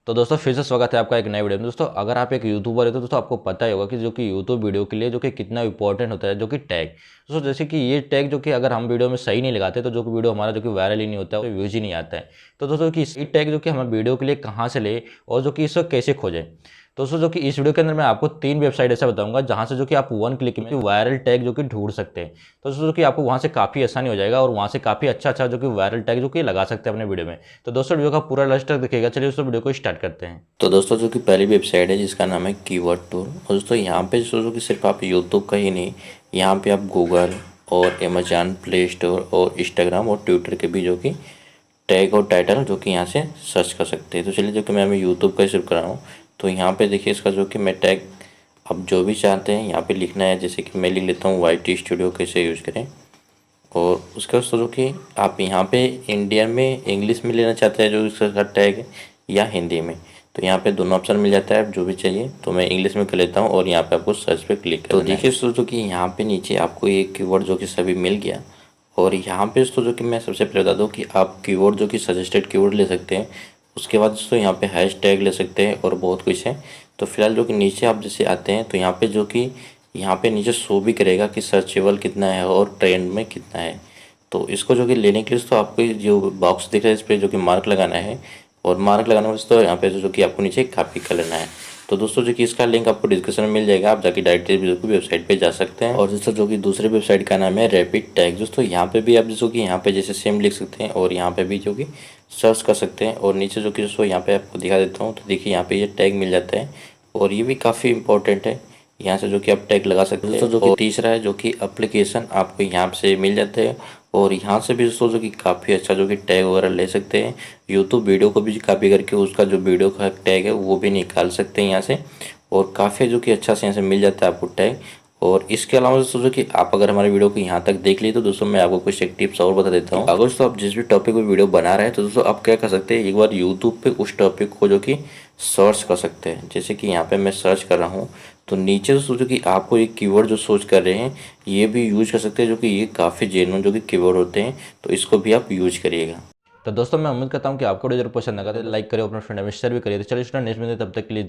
तो दोस्तों फिर से स्वागत है आपका एक नए वीडियो में। दोस्तों अगर आप एक यूट्यूबर है तो दोस्तों आपको पता ही होगा कि जो कि यूट्यूब वीडियो के लिए जो कि कितना इंपॉर्टेंट होता है जो कि टैग। दोस्तों जैसे कि ये टैग जो कि अगर हम वीडियो में सही नहीं लगाते तो जो कि वीडियो हमारा जो कि वायरल ही नहीं होता है, व्यूज ही नहीं आता है। तो दोस्तों कि इसी टैग जो कि हम वीडियो के लिए कहाँ से ले और जो कि इसको कैसे खोजें। दोस्तों जो कि इस वीडियो के अंदर मैं आपको 3 वेबसाइट ऐसा बताऊंगा जहां से जो कि आप 1 क्लिक में वायरल टैग जो कि ढूंढ सकते हैं। तो दोस्तों जो कि आपको वहां से काफ़ी आसानी हो जाएगा और वहां से काफ़ी अच्छा जो कि वायरल टैग जो कि लगा सकते हैं अपने वीडियो में। तो दोस्तों वीडियो का पूरा लास्ट तक देखिएगा। चलिए दोस्तों वीडियो को स्टार्ट करते हैं। तो दोस्तों जो कि पहली वेबसाइट है जिसका नाम है कीवर्ड टूल। और दोस्तों यहाँ पे जो कि सिर्फ आप यूट्यूब का ही नहीं, यहाँ पे आप गूगल और अमेजॉन प्ले स्टोर और इंस्टाग्राम और ट्विटर के भी जो कि टैग और टाइटल जो कि यहाँ से सर्च कर सकते हैं। तो चलिए जो कि मैं यूट्यूब का ही सिर्फ कर रहा हूँ। तो यहाँ पे देखिए इसका जो कि मैं टैग आप जो भी चाहते हैं यहाँ पे लिखना है। जैसे कि मैं लिख लेता हूँ वाई स्टूडियो कैसे यूज़ करें। और उसके बाद जो कि आप यहाँ पे इंडियन में इंग्लिश में लेना चाहते हैं जो इसका टैग है, या हिंदी में, तो यहाँ पे दोनों ऑप्शन मिल जाता है जो भी चाहिए। तो मैं इंग्लिश में कर लेता हूँ और यहाँ पे आपको सर्च पे क्लिक करना है। तो देखिए दोस्तों कि यहाँ पे नीचे आपको एक कीवर्ड जो कि सभी मिल गया। और यहाँ पे दोस्तों जो कि मैं सबसे पहले बता दूँ कि आप कीवर्ड जो कि सजेस्टेड कीवर्ड ले सकते हैं। उसके बाद दोस्तों यहाँ पे हैश टैग ले सकते हैं और बहुत कुछ है। तो फिलहाल जो कि नीचे आप जैसे आते हैं तो यहाँ पे जो कि यहाँ पे नीचे शो भी करेगा कि सर्चेबल कितना है और ट्रेंड में कितना है। तो इसको जो कि लेने के लिए तो आपको जो बॉक्स दिख रहा है इस पर जो कि मार्क लगाना है। और मार्क लगाने के बाद तो यहाँ पे जो कि आपको नीचे कॉपी कर लेना है। तो दोस्तों जो कि इसका लिंक आपको डिस्क्रिप्शन में मिल जाएगा, आप जाके डायरेक्टली जो कि वेबसाइट पे जा सकते हैं। और दोस्तों जो कि दूसरे वेबसाइट का नाम है रैपिड टैग। दोस्तों यहाँ पे भी आप जैसे कि यहाँ पे जैसे सेम लिख सकते हैं और यहाँ पे भी जो कि सर्च कर सकते हैं। और नीचे जो कि दोस्तों यहाँ पे आपको दिखा देता हूँ। तो देखिए यहाँ पे ये टैग मिल जाता है और ये भी काफ़ी इंपॉर्टेंट है। यहाँ से जो कि आप टैग लगा सकते हैं। दोस्तों जो कि तीसरा है जो कि एप्लीकेशन आपको यहाँ से मिल जाते हैं। और यहाँ से भी दोस्तों जो कि काफ़ी अच्छा जो कि टैग वगैरह ले सकते हैं। यूट्यूब वीडियो को भी कॉपी करके उसका जो वीडियो का टैग है वो भी निकाल सकते हैं यहाँ से। और काफ़ी जो कि अच्छा से यहाँ से मिल जाता है आपको टैग। और इसके अलावा दोस्तों जो कि आप अगर हमारे वीडियो को यहाँ तक देख लिए तो दोस्तों मैं आपको कुछ एक टिप्स और बता देता हूँ। अगर दोस्तों आप जिस भी टॉपिक पे वीडियो बना रहे हैं तो दोस्तों आप क्या कर सकते हैं, एक बार यूट्यूब पे उस टॉपिक को जो कि सर्च कर सकते हैं। जैसे कि यहाँ पे मैं सर्च कर रहा हूँ तो नीचे दोस्तों जो कि आपको एक कीवर्ड जो सोच कर रहे हैं ये भी यूज कर सकते हैं, जो कि ये काफ़ी जेन्युइन जो कि कीवर्ड होते हैं। तो इसको भी आप यूज करिएगा। तो दोस्तों मैं उम्मीद करता हूँ कि आपको वीडियो जरूर पसंद आएगा। तो लाइक करिए, अपने फ्रेंड में शेयर भी करिए। तो चलिए नेक्स्ट में तब तक के लिए